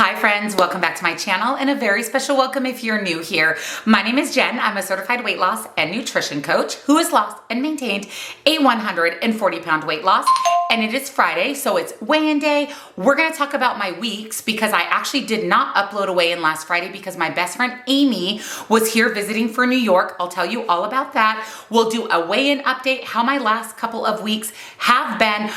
Hi friends, welcome back to my channel and a very special welcome if you're new here. My name is Jen. I'm a certified weight loss and nutrition coach who has lost and maintained a 140-pound weight loss, and it is Friday, so it's weigh-in day. We're gonna talk about my weeks because I actually did not upload a weigh-in last Friday because my best friend Amie was here visiting for New York. I'll tell you all about that. We'll do a weigh-in update, how my last couple of weeks have been.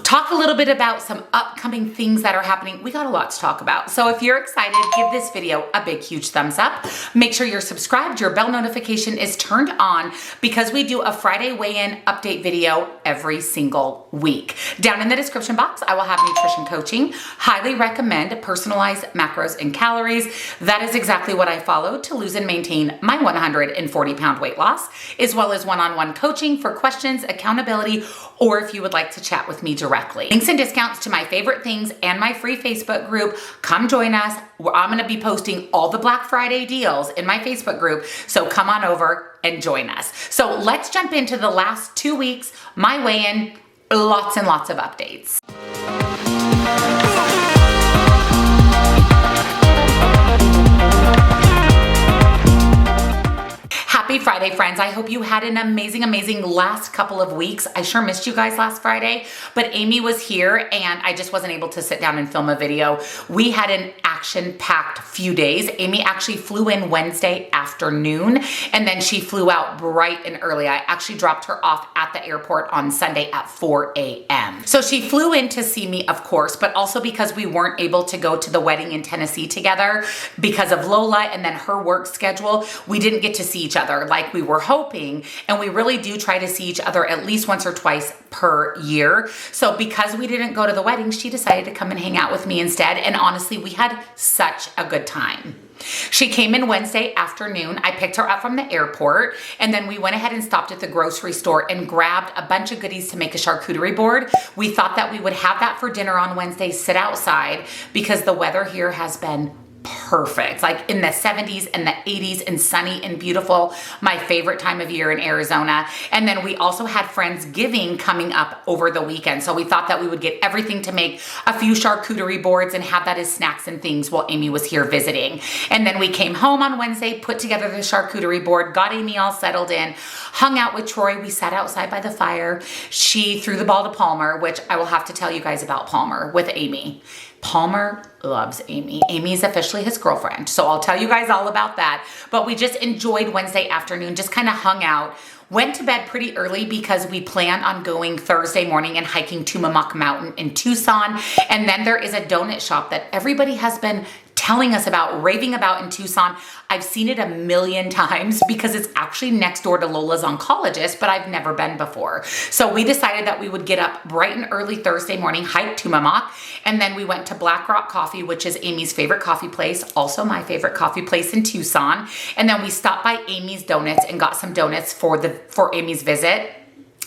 Talk a little bit about some upcoming things that are happening. We got a lot to talk about. So if you're excited, give this video a big, huge thumbs up. Make sure you're subscribed, your bell notification is turned on because we do a Friday weigh-in update video every single week. Down in the description box, I will have nutrition coaching. Highly recommend personalized macros and calories. That is exactly what I follow to lose and maintain my 140-pound weight loss, as well as one-on-one coaching for questions, accountability, or if you would like to chat with me directly. Links and discounts to my favorite things and my free Facebook group. Come join us. I'm gonna be posting all the Black Friday deals in my Facebook group, so come on over and join us. So let's jump into the last 2 weeks, my weigh-in, lots and lots of updates. Happy Friday, friends. I hope you had an amazing, amazing last couple of weeks. I sure missed you guys last Friday, but Amie was here and I just wasn't able to sit down and film a video. We had an action-packed few days. Amie actually flew in Wednesday afternoon and then she flew out bright and early. I actually dropped her off at the airport on Sunday at 4 a.m. So she flew in to see me, of course, but also because we weren't able to go to the wedding in Tennessee together because of Lola and then her work schedule, we didn't get to see each other like we were hoping, and we really do try to see each other at least once or twice per year. So because we didn't go to the wedding, she decided to come and hang out with me instead, and honestly, we had such a good time. She came in Wednesday afternoon. I picked her up from the airport, and then we went ahead and stopped at the grocery store and grabbed a bunch of goodies to make a charcuterie board. We thought that we would have that for dinner on Wednesday, sit outside, because the weather here has been perfect, like in the 70s and the 80s and sunny and beautiful, my favorite time of year in Arizona. And then we also had Friendsgiving coming up over the weekend. So we thought that we would get everything to make a few charcuterie boards and have that as snacks and things while Amie was here visiting. And then we came home on Wednesday, put together the charcuterie board, got Amie all settled in, hung out with Troy. We sat outside by the fire. She threw the ball to Palmer, which I will have to tell you guys about Palmer with Amie. Palmer loves Amie. Amie's officially his girlfriend. So I'll tell you guys all about that. But we just enjoyed Wednesday afternoon, just kind of hung out. Went to bed pretty early because we planned on going Thursday morning and hiking Tumamoc Mountain in Tucson. And then there is a donut shop that everybody has been telling us about, raving about in Tucson. I've seen it a million times because it's actually next door to Lola's oncologist, but I've never been before. So we decided that we would get up bright and early Thursday morning, hike Tumamoc, and then we went to Black Rock Coffee, which is Amie's favorite coffee place, also my favorite coffee place in Tucson. And then we stopped by Amie's Donuts and got some donuts for Amie's visit.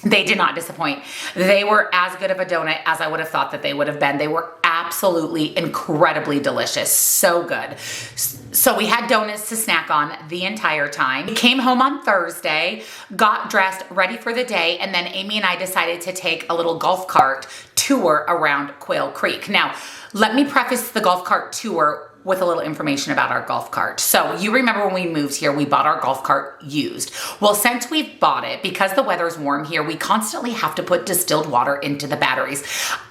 They did not disappoint. They were as good of a donut as I would have thought that they would have been. They were absolutely incredibly delicious. So good. So we had donuts to snack on the entire time. We came home on Thursday, got dressed, ready for the day, and then Amie and I decided to take a little golf cart tour around Quail Creek. Now, let me preface the golf cart tour with a little information about our golf cart. So you remember when we moved here, we bought our golf cart used. Well, since we've bought it, because the weather's warm here, we constantly have to put distilled water into the batteries.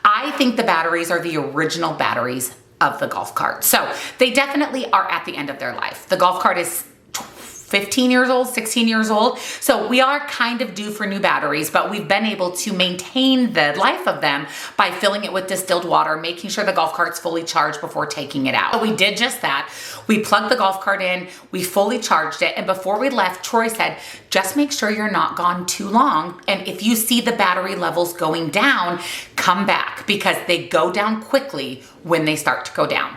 I think the batteries are the original batteries of the golf cart. So they definitely are at the end of their life. The golf cart is 15 years old, 16 years old. So we are kind of due for new batteries, but we've been able to maintain the life of them by filling it with distilled water, making sure the golf cart's fully charged before taking it out. So we did just that. We plugged the golf cart in, we fully charged it, and before we left, Troy said, just make sure you're not gone too long, and if you see the battery levels going down, come back, because they go down quickly when they start to go down.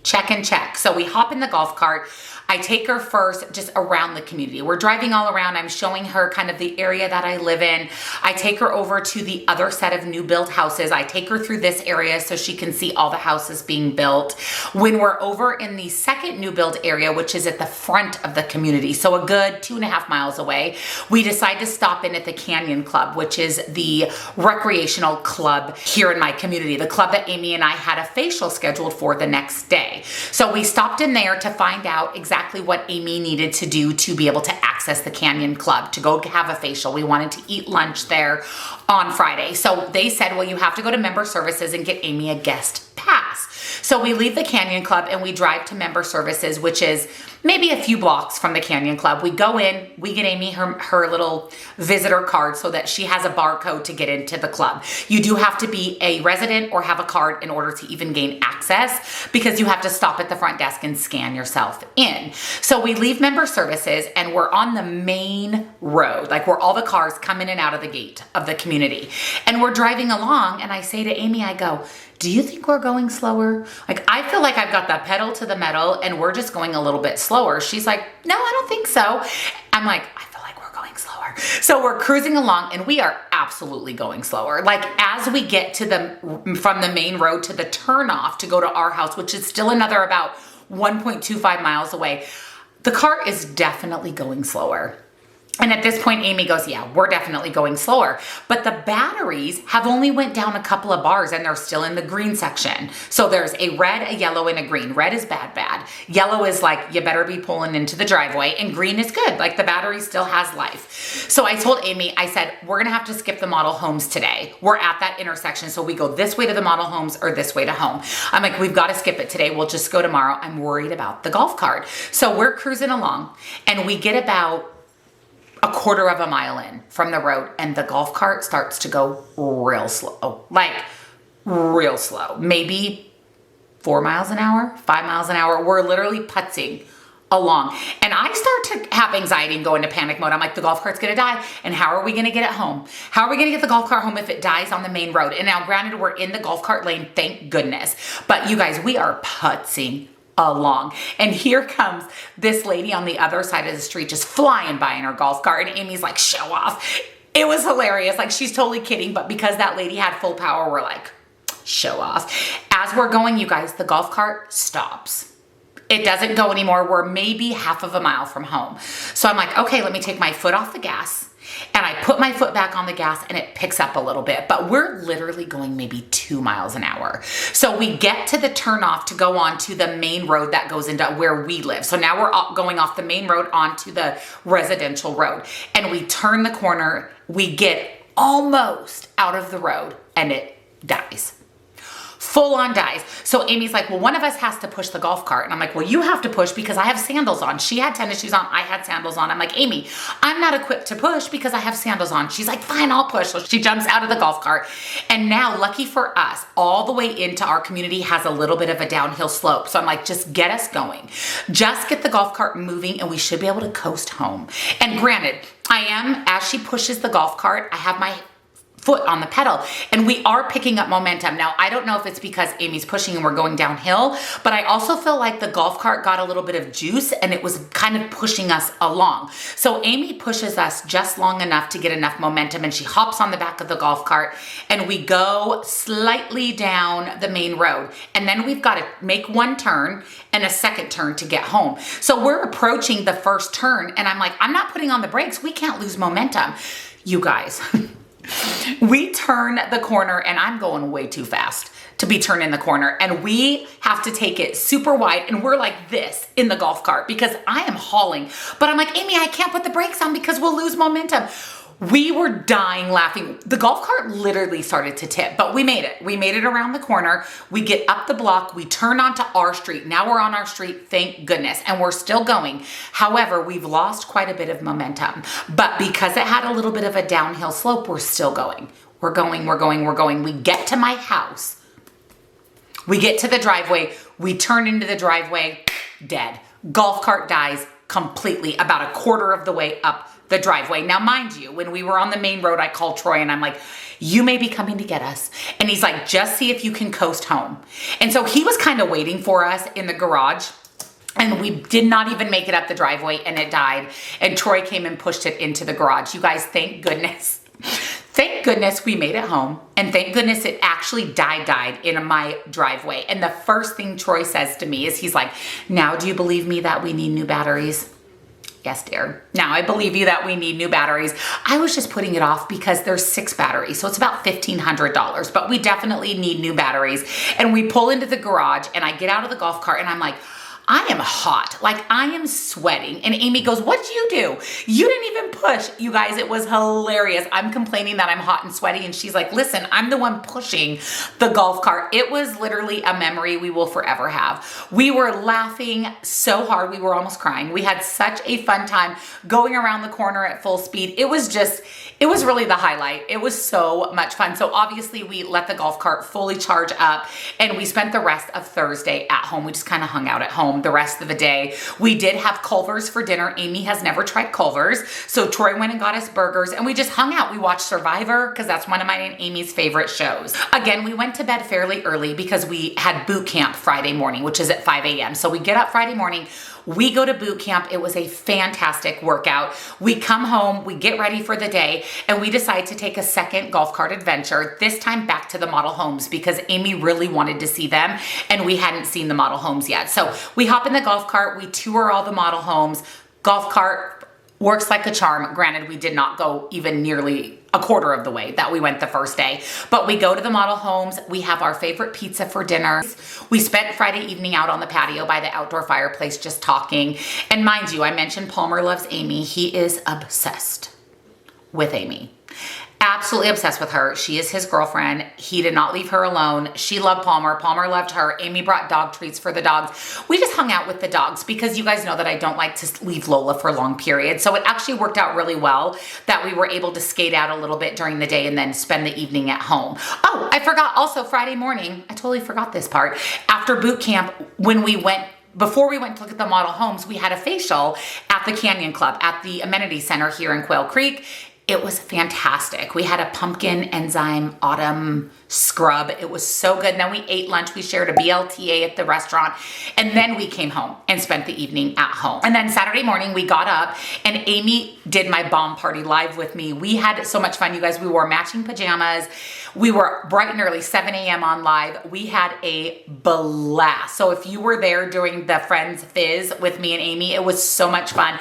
Check and check. So we hop in the golf cart. I take her first just around the community. We're driving all around. I'm showing her kind of the area that I live in. I take her over to the other set of new built houses. I take her through this area so she can see all the houses being built. When we're over in the second new build area, which is at the front of the community, so a good 2.5 miles away, we decide to stop in at the Canyon Club, which is the recreational club here in my community, the club that Amie and I had a facial scheduled for the next day. So we stopped in there to find out exactly what Amie needed to do to be able to access the Canyon Club, to go have a facial. We wanted to eat lunch there on Friday. So they said, well, you have to go to member services and get Amie a guest pass. So we leave the Canyon Club and we drive to member services, which is maybe a few blocks from the Canyon Club. We go in, we get Amie her little visitor card so that she has a barcode to get into the club. You do have to be a resident or have a card in order to even gain access, because you have to stop at the front desk and scan yourself in. So we leave member services and we're on the main road, like where all the cars come in and out of the gate of the community. And we're driving along and I say to Amie, I go, do you think we're going slower? Like, I feel like I've got the pedal to the metal and we're just going a little bit slower. She's like, no, I don't think so. I'm like, I feel like we're going slower. So we're cruising along and we are absolutely going slower. Like, as we get to from the main road to the turnoff to go to our house, which is still another about 1.25 miles away, the car is definitely going slower. And at this point, Amie goes, yeah, we're definitely going slower. But the batteries have only went down a couple of bars and they're still in the green section. So there's a red, a yellow, and a green. Red is bad, bad. Yellow is like, you better be pulling into the driveway. And green is good. Like, the battery still has life. So I told Amie, I said, we're going to have to skip the model homes today. We're at that intersection. So we go this way to the model homes or this way to home. I'm like, we've got to skip it today. We'll just go tomorrow. I'm worried about the golf cart. So we're cruising along and we get about a 1/4 mile in from the road and the golf cart starts to go real slow, like real slow, maybe 4 miles an hour, 5 miles an hour. We're literally putzing along. And I start to have anxiety and go into panic mode. I'm like, the golf cart's gonna die. And how are we gonna get it home? How are we gonna get the golf cart home if it dies on the main road? And now granted, we're in the golf cart lane, thank goodness. But you guys, we are putzing along. And here comes this lady on the other side of the street just flying by in her golf cart. And Amie's like, show off. It was hilarious. Like, she's totally kidding. But because that lady had full power, we're like, show off. As we're going, you guys, the golf cart stops. It doesn't go anymore. We're maybe 1/2 mile from home. So I'm like, okay, let me take my foot off the gas. And I put my foot back on the gas and it picks up a little bit, but we're literally going maybe 2 miles an hour. So we get to the turnoff to go on to the main road that goes into where we live. So now we're going off the main road onto the residential road and we turn the corner, we get almost out of the road and it dies. Full on dies. So Amie's like, well, one of us has to push the golf cart. And I'm like, well, you have to push because I have sandals on. She had tennis shoes on. I had sandals on. I'm like, Amie, I'm not equipped to push because I have sandals on. She's like, fine, I'll push. So she jumps out of the golf cart. And now, lucky for us, all the way into our community has a little bit of a downhill slope. So I'm like, just get us going. Just get the golf cart moving and we should be able to coast home. And granted, as she pushes the golf cart, I have my foot on the pedal and we are picking up momentum. Now, I don't know if it's because Amie's pushing and we're going downhill, but I also feel like the golf cart got a little bit of juice and it was kind of pushing us along. So Amie pushes us just long enough to get enough momentum and she hops on the back of the golf cart and we go slightly down the main road. And then we've got to make one turn and a second turn to get home. So we're approaching the first turn and I'm like, I'm not putting on the brakes. We can't lose momentum. You guys, we turn the corner and I'm going way too fast to be turning the corner and we have to take it super wide and we're like this in the golf cart because I am hauling. But I'm like, Amie, I can't put the brakes on because we'll lose momentum. We were dying laughing. The golf cart literally started to tip, but we made it. We made it around the corner. We get up the block. We turn onto our street. Now we're on our street, thank goodness. And we're still going. However, we've lost quite a bit of momentum. But because it had a little bit of a downhill slope, we're still going. We're going, we're going, we're going. We get to my house. We get to the driveway. We turn into the driveway, dead. Golf cart dies completely about 1/4 of the way up the driveway. Now, mind you, when we were on the main road, I called Troy and I'm like, you may be coming to get us. And he's like, just see if you can coast home. And so he was kind of waiting for us in the garage. And we did not even make it up the driveway and it died. And Troy came and pushed it into the garage. You guys, thank goodness. Thank goodness we made it home. And thank goodness it actually died in my driveway. And the first thing Troy says to me is he's like, now do you believe me that we need new batteries? Yes, dear. Now I believe you that we need new batteries. I was just putting it off because there's 6 batteries. So it's about $1,500, but we definitely need new batteries. And we pull into the garage and I get out of the golf cart and I'm like, I am hot, like I am sweating. And Amie goes, what'd you do? You didn't even push. You guys, it was hilarious. I'm complaining that I'm hot and sweaty. And she's like, listen, I'm the one pushing the golf cart. It was literally a memory we will forever have. We were laughing so hard. We were almost crying. We had such a fun time going around the corner at full speed. It was really the highlight. It was so much fun. So obviously we let the golf cart fully charge up and we spent the rest of Thursday at home. We just kind of hung out at home the rest of the day. We did have Culver's for dinner. Amie has never tried Culver's. So Troy went and got us burgers and we just hung out. We watched Survivor because that's one of mine and Amie's favorite shows. Again, we went to bed fairly early because we had boot camp Friday morning, which is at 5 a.m. So we get up Friday morning, we go to boot camp. It was a fantastic workout. We come home, we get ready for the day, and we decide to take a second golf cart adventure, this time back to the model homes because Amie really wanted to see them and we hadn't seen the model homes yet. So we hop in the golf cart, we tour all the model homes. Golf cart works like a charm. Granted, we did not go even nearly a quarter of the way that we went the first day, but we go to the model homes. We have our favorite pizza for dinner. We spent Friday evening out on the patio by the outdoor fireplace just talking. And mind you, I mentioned Palmer loves Amie. He is obsessed with Amie. Absolutely obsessed with her. She is his girlfriend. He did not leave her alone. She loved Palmer. Palmer loved her. Amie brought dog treats for the dogs. We just hung out with the dogs because you guys know that I don't like to leave Lola for long periods. So it actually worked out really well that we were able to skate out a little bit during the day and then spend the evening at home. Oh, I forgot also Friday morning. I totally forgot this part. After boot camp, before we went to look at the model homes, we had a facial at the Canyon Club at the amenity center here in Quail Creek. It was fantastic. We had a pumpkin enzyme autumn scrub. It was so good. And then we ate lunch. We shared a BLTA at the restaurant. And then we came home and spent the evening at home. And then Saturday morning we got up and Amie did my bomb party live with me. We had so much fun, you guys. We wore matching pajamas. We were bright and early, 7 a.m. on live. We had a blast. So if you were there during the Friends Fizz with me and Amie, it was so much fun.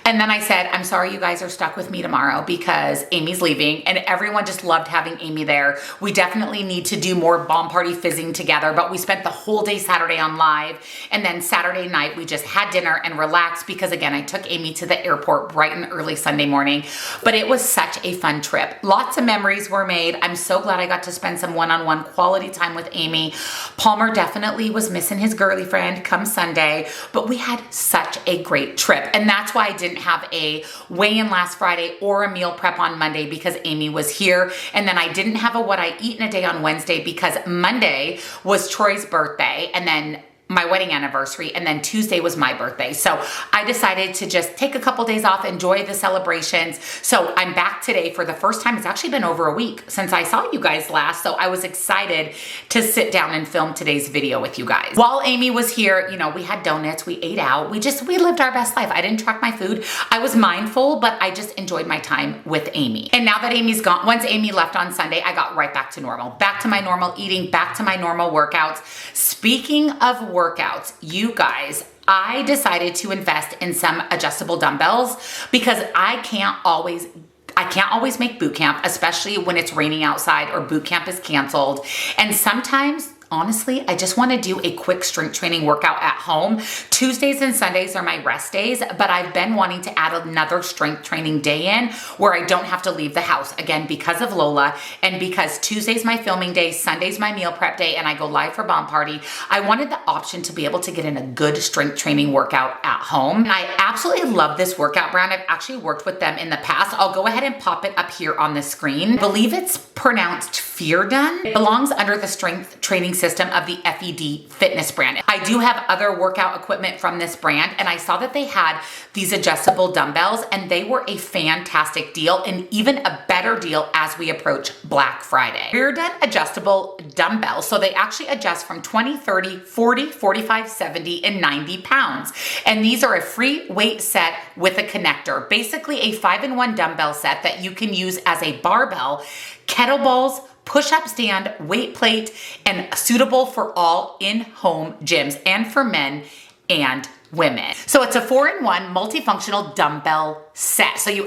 And then I said, I'm sorry you guys are stuck with me tomorrow because Amie's leaving, and everyone just loved having Amie there. We definitely need to do more bomb party fizzing together, but we spent the whole day Saturday on live, and then Saturday night we just had dinner and relaxed because again, I took Amie to the airport bright and early Sunday morning, but it was such a fun trip. Lots of memories were made. I'm so glad I got to spend some one-on-one quality time with Amie. Palmer definitely was missing his girly friend come Sunday, but we had such a great trip, and that's why I didn't have a weigh-in last Friday or a meal prep on Monday because Amie was here, and then I didn't have a what I eat in a day on Wednesday because Monday was Troy's birthday and then my wedding anniversary, and then Tuesday was my birthday. So I decided to just take a couple days off, enjoy the celebrations. So I'm back today for the first time. It's actually been over a week since I saw you guys last. So I was excited to sit down and film today's video with you guys. While Amie was here, you know, we had donuts, we ate out, we lived our best life. I didn't track my food. I was mindful, but I just enjoyed my time with Amie. And now that Amie's gone, once Amie left on Sunday, I got right back to normal, back to my normal eating, back to my normal workouts. Speaking of workouts, you guys, I decided to invest in some adjustable dumbbells because I can't always make boot camp, especially when it's raining outside or boot camp is canceled. And sometimes, honestly, I just want to do a quick strength training workout at home. Tuesdays and Sundays are my rest days, but I've been wanting to add another strength training day in where I don't have to leave the house, again, because of Lola and because Tuesday's my filming day, Sunday's my meal prep day, and I go live for Bomb Party. I wanted the option to be able to get in a good strength training workout at home. And I absolutely love this workout brand. I've actually worked with them in the past. I'll go ahead and pop it up here on the screen. I believe it's pronounced Fear Done. It belongs under the strength training system system of the FED fitness brand. I do have other workout equipment from this brand, and I saw that they had these adjustable dumbbells, and they were a fantastic deal, and even a better deal as we approach Black Friday. Rear done adjustable dumbbells, so they actually adjust from 20, 30, 40, 45, 70, and 90 pounds. And these are a free weight set with a connector, basically a 5-in-1 dumbbell set that you can use as a barbell, kettlebells, push-up stand, weight plate, and suitable for all in-home gyms and for men and women. So it's a 4-in-1 multifunctional dumbbell set. So you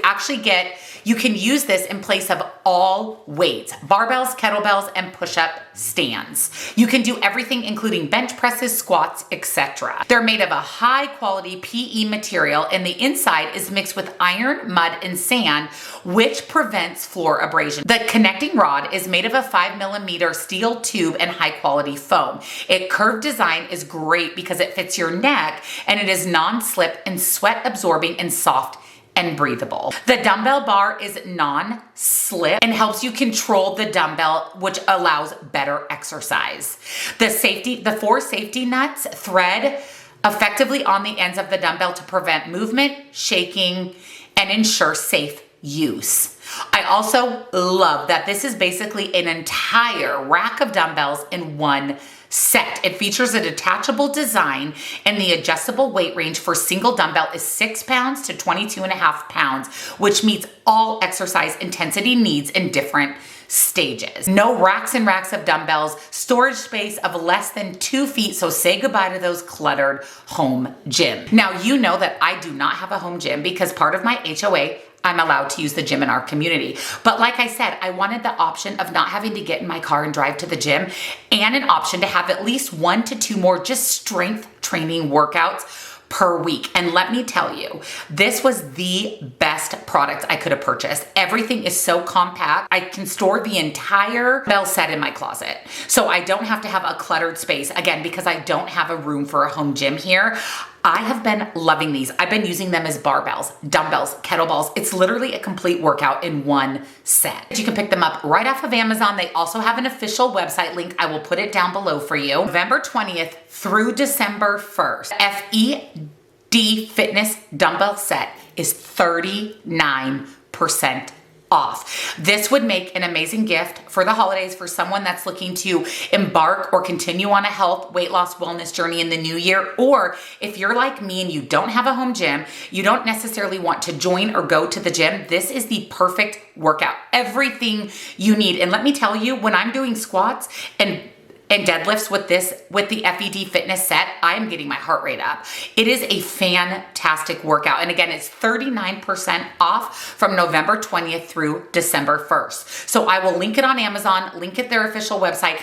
can use this in place of all weights, barbells, kettlebells, and push-up stands. You can do everything including bench presses, squats, etc. They're made of a high quality PE material, and the inside is mixed with iron, mud, and sand, which prevents floor abrasion. The connecting rod is made of a 5mm steel tube and high quality foam. Its curved design is great because it fits your neck, and it is non-slip and sweat absorbing and soft and breathable. The dumbbell bar is non-slip and helps you control the dumbbell, which allows better exercise. The 4 safety nuts thread effectively on the ends of the dumbbell to prevent movement, shaking, and ensure safe use. I also love that this is basically an entire rack of dumbbells in one set. It features a detachable design, and the adjustable weight range for single dumbbell is 6 pounds to 22.5 pounds, which meets all exercise intensity needs in different stages. No racks and racks of dumbbells, storage space of less than 2 feet, so say goodbye to those cluttered home gym. Now, you know that I do not have a home gym because part of my HOA, I'm allowed to use the gym in our community. But like I said, I wanted the option of not having to get in my car and drive to the gym, and an option to have at least 1 to 2 more just strength training workouts per week. And let me tell you, this was the best product I could have purchased. Everything is so compact. I can store the entire bell set in my closet. So I don't have to have a cluttered space, again, because I don't have a room for a home gym here. I have been loving these. I've been using them as barbells, dumbbells, kettlebells. It's literally a complete workout in one set. You can pick them up right off of Amazon. They also have an official website link. I will put it down below for you. November 20th through December 1st, FED Fitness Dumbbell Set is 39% off. This would make an amazing gift for the holidays for someone that's looking to embark or continue on a health, weight loss, wellness journey in the new year. Or if you're like me and you don't have a home gym, you don't necessarily want to join or go to the gym, this is the perfect workout. Everything you need. And let me tell you, when I'm doing squats and deadlifts with the FED fitness set, I'm getting my heart rate up. It is a fantastic workout. And again, it's 39% off from November 20th through December 1st. So I will link it on Amazon, link it their official website.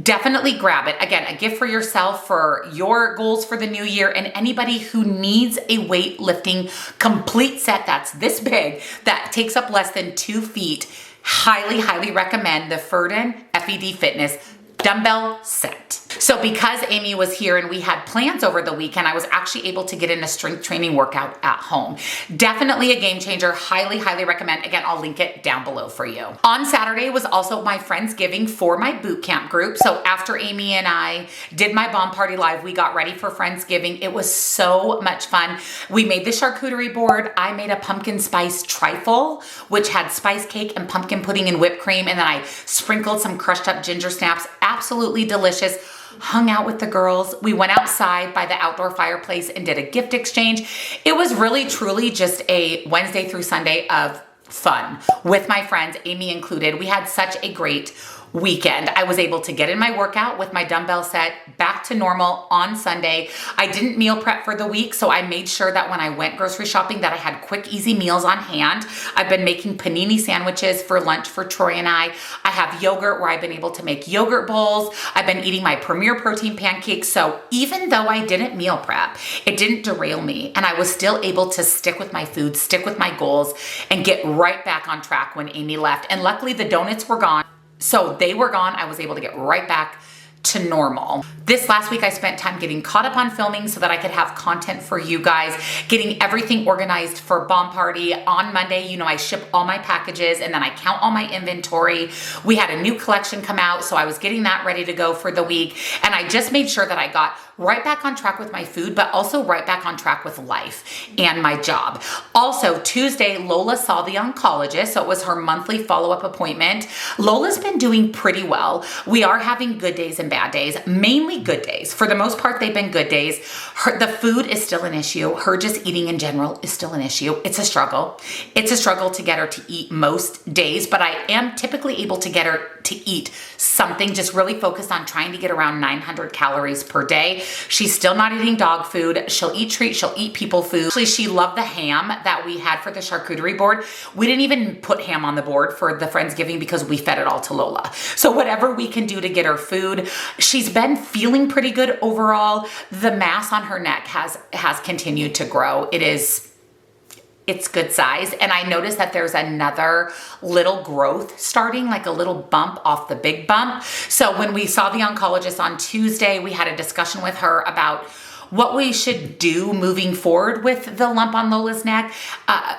Definitely grab it. Again, a gift for yourself, for your goals for the new year, and anybody who needs a weightlifting complete set that's this big, that takes up less than 2 feet. Highly, highly recommend the Furden FED Fitness dumbbell set. So because Amie was here and we had plans over the weekend, I was actually able to get in a strength training workout at home. Definitely a game changer. Highly, highly recommend. Again, I'll link it down below for you. On Saturday was also my Friendsgiving for my boot camp group. So after Amie and I did my bomb party live, we got ready for Friendsgiving. It was so much fun. We made the charcuterie board. I made a pumpkin spice trifle, which had spice cake and pumpkin pudding and whipped cream. And then I sprinkled some crushed up ginger snaps. Absolutely delicious. Hung out with the girls. We went outside by the outdoor fireplace and did a gift exchange. It was really, truly just a Wednesday through Sunday of fun with my friends, Amie included. We had such a great weekend. I was able to get in my workout with my dumbbell set back to normal on Sunday. I didn't meal prep for the week, so I made sure that when I went grocery shopping that I had quick, easy meals on hand. I've been making panini sandwiches for lunch for Troy and I. I have yogurt where I've been able to make yogurt bowls. I've been eating my Premier Protein pancakes. So even though I didn't meal prep, it didn't derail me, and I was still able to stick with my food, stick with my goals, and get right back on track when Amie left. And luckily the donuts were gone. So they were gone. I was able to get right back to normal. This last week I spent time getting caught up on filming so that I could have content for you guys, getting everything organized for Bomb Party. On Monday, you know, I ship all my packages and then I count all my inventory. We had a new collection come out, so I was getting that ready to go for the week. And I just made sure that I got right back on track with my food, but also right back on track with life and my job. Also, Tuesday, Lola saw the oncologist, so it was her monthly follow-up appointment. Lola's been doing pretty well. We are having good days and bad days, mainly good days. For the most part, they've been good days. The food is still an issue. Her just eating in general is still an issue. It's a struggle. It's a struggle to get her to eat most days, but I am typically able to get her to eat something, just really focused on trying to get around 900 calories per day. She's still not eating dog food. She'll eat treats. She'll eat people food. Actually, she loved the ham that we had for the charcuterie board. We didn't even put ham on the board for the Friendsgiving because we fed it all to Lola. So whatever we can do to get her food. She's been feeling pretty good overall. The mass on her neck has continued to grow. It's good size. And I noticed that there's another little growth starting, like a little bump off the big bump. So when we saw the oncologist on Tuesday, we had a discussion with her about what we should do moving forward with the lump on Lola's neck.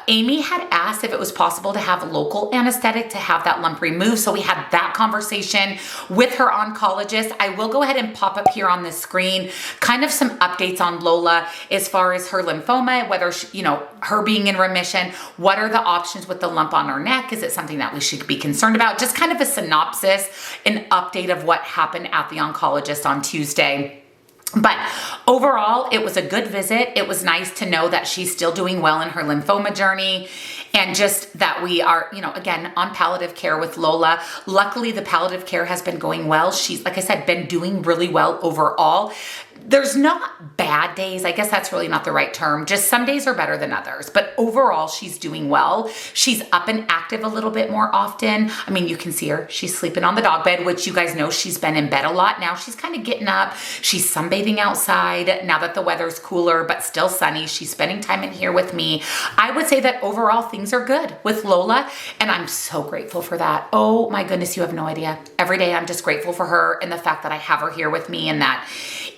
Amie had asked if it was possible to have local anesthetic to have that lump removed. So we had that conversation with her oncologist. I will go ahead and pop up here on the screen kind of some updates on Lola as far as her lymphoma, whether she, you know, her being in remission, what are the options with the lump on her neck? Is it something that we should be concerned about? Just kind of a synopsis, an update of what happened at the oncologist on Tuesday. But overall, it was a good visit. It was nice to know that she's still doing well in her lymphoma journey, and just that we are, you know, again, on palliative care with Lola. Luckily, the palliative care has been going well. She's, like I said, been doing really well overall. There's not bad days. I guess that's really not the right term. Just some days are better than others. But overall, she's doing well. She's up and active a little bit more often. I mean, you can see her. She's sleeping on the dog bed, which you guys know she's been in bed a lot. Now she's kind of getting up. She's sunbathing outside now that the weather's cooler, but still sunny. She's spending time in here with me. I would say that overall things are good with Lola, and I'm so grateful for that. Oh my goodness, you have no idea. Every day I'm just grateful for her and the fact that I have her here with me, and that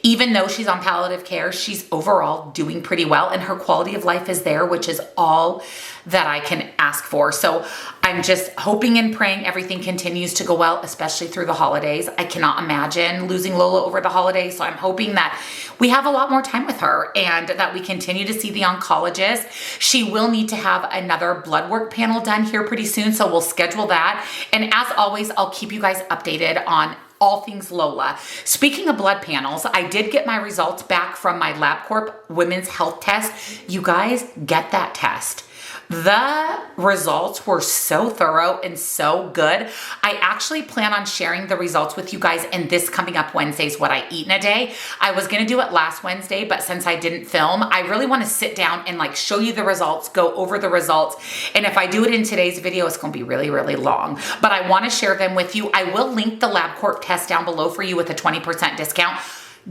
even though she's on palliative care, she's overall doing pretty well, and her quality of life is there, which is all that I can ask for. So I'm just hoping and praying everything continues to go well, especially through the holidays. I cannot imagine losing Lola over the holidays. So I'm hoping that we have a lot more time with her and that we continue to see the oncologist. She will need to have another blood work panel done here pretty soon, so we'll schedule that. And as always, I'll keep you guys updated on all things Lola. Speaking of blood panels, I did get my results back from my LabCorp women's health test. You guys, get that test. The results were so thorough and so good. I actually plan on sharing the results with you guys in this coming up Wednesday's What I Eat in a Day. I was gonna do it last Wednesday, but since I didn't film, I really wanna sit down and like show you the results, go over the results. And if I do it in today's video, it's gonna be really, really long. But I wanna share them with you. I will link the LabCorp test down below for you with a 20% discount.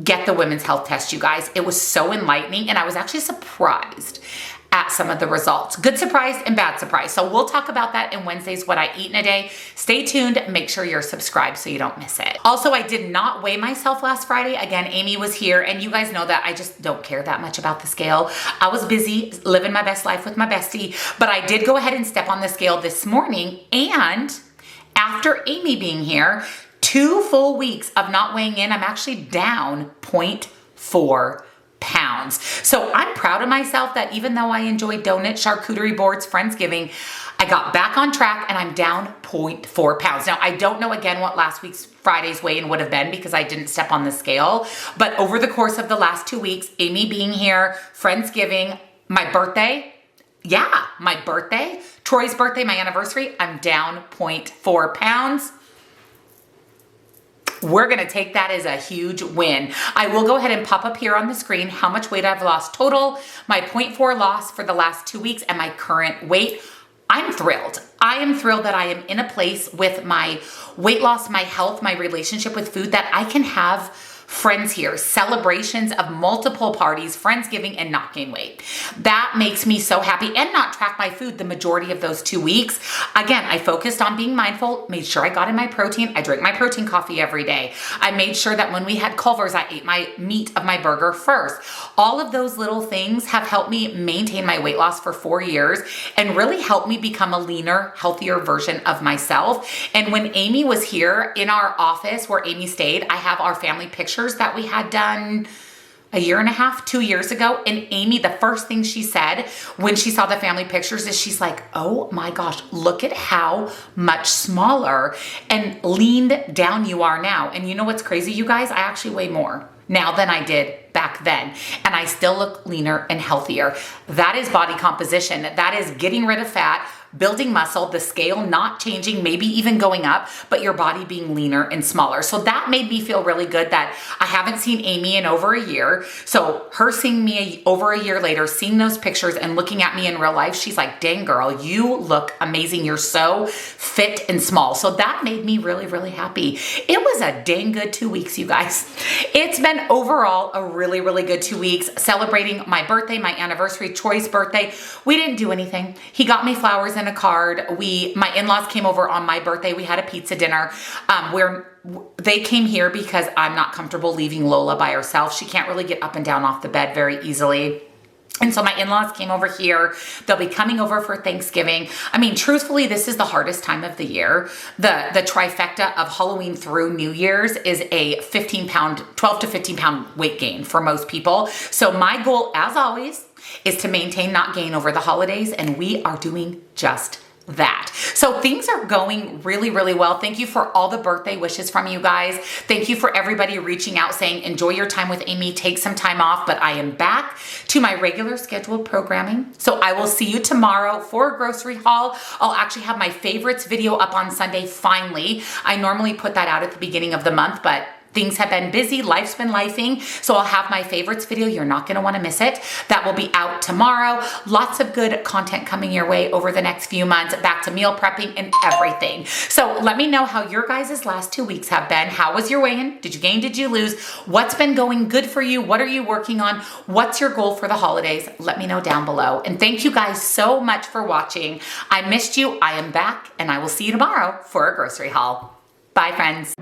Get the women's health test, you guys. It was so enlightening, and I was actually surprised at some of the results. Good surprise and bad surprise. So we'll talk about that in Wednesday's What I Eat in a Day. Stay tuned. Make sure you're subscribed so you don't miss it. Also, I did not weigh myself last Friday. Again, Amie was here, and you guys know that I just don't care that much about the scale. I was busy living my best life with my bestie, but I did go ahead and step on the scale this morning, and after Amie being here, 2 full weeks of not weighing in, I'm actually down 0.4 pounds. So I'm proud of myself that even though I enjoyed donuts, charcuterie boards, Friendsgiving, I got back on track and I'm down 0.4 pounds. Now, I don't know again what last week's Friday's weigh-in would have been because I didn't step on the scale, but over the course of the last 2 weeks, Amie being here, Friendsgiving, my birthday, Troy's birthday, my anniversary, I'm down 0.4 pounds. We're gonna take that as a huge win. I will go ahead and pop up here on the screen how much weight I've lost total, my 0.4 loss for the last 2 weeks, and my current weight. I'm thrilled. I am thrilled that I am in a place with my weight loss, my health, my relationship with food that I can have friends here, celebrations of multiple parties, Friendsgiving, and not gain weight. That makes me so happy, and not track my food the majority of those 2 weeks. Again, I focused on being mindful, made sure I got in my protein. I drank my protein coffee every day. I made sure that when we had Culver's, I ate my meat of my burger first. All of those little things have helped me maintain my weight loss for 4 years and really helped me become a leaner, healthier version of myself. And when Amie was here in our office where Amie stayed, I have our family pictures that we had done a year and a half, 2 years ago. And Amie, the first thing she said when she saw the family pictures is she's like, oh my gosh, look at how much smaller and leaned down you are now. And you know what's crazy, you guys? I actually weigh more now than I did back then. And I still look leaner and healthier. That is body composition. That is getting rid of fat, building muscle, the scale not changing, maybe even going up, but your body being leaner and smaller. So that made me feel really good that I haven't seen Amie in over a year. So her seeing me over a year later, seeing those pictures and looking at me in real life, she's like, dang girl, you look amazing. You're so fit and small. So that made me really, really happy. It was a dang good 2 weeks, you guys. It's been overall a really, really good 2 weeks celebrating my birthday, my anniversary, Troy's birthday. We didn't do anything. He got me flowers and a card. My in-laws came over on my birthday. We had a pizza dinner where they came here because I'm not comfortable leaving Lola by herself. She can't really get up and down off the bed very easily. And so my in-laws came over here. They'll be coming over for Thanksgiving. I mean, truthfully, this is the hardest time of the year. The trifecta of Halloween through New Year's is a 12 to 15 pound weight gain for most people. So my goal, as always, is to maintain, not gain over the holidays. And we are doing just that. So things are going really, really well. Thank you for all the birthday wishes from you guys. Thank you for everybody reaching out saying, enjoy your time with Amie, take some time off, but I am back to my regular scheduled programming. So I will see you tomorrow for a grocery haul. I'll actually have my favorites video up on Sunday finally. I normally put that out at the beginning of the month, but things have been busy, life's been lifing, so I'll have my favorites video. You're not gonna wanna miss it. That will be out tomorrow. Lots of good content coming your way over the next few months, back to meal prepping and everything. So let me know how your guys' last 2 weeks have been. How was your weigh-in? Did you gain, did you lose? What's been going good for you? What are you working on? What's your goal for the holidays? Let me know down below. And thank you guys so much for watching. I missed you, I am back, and I will see you tomorrow for a grocery haul. Bye, friends.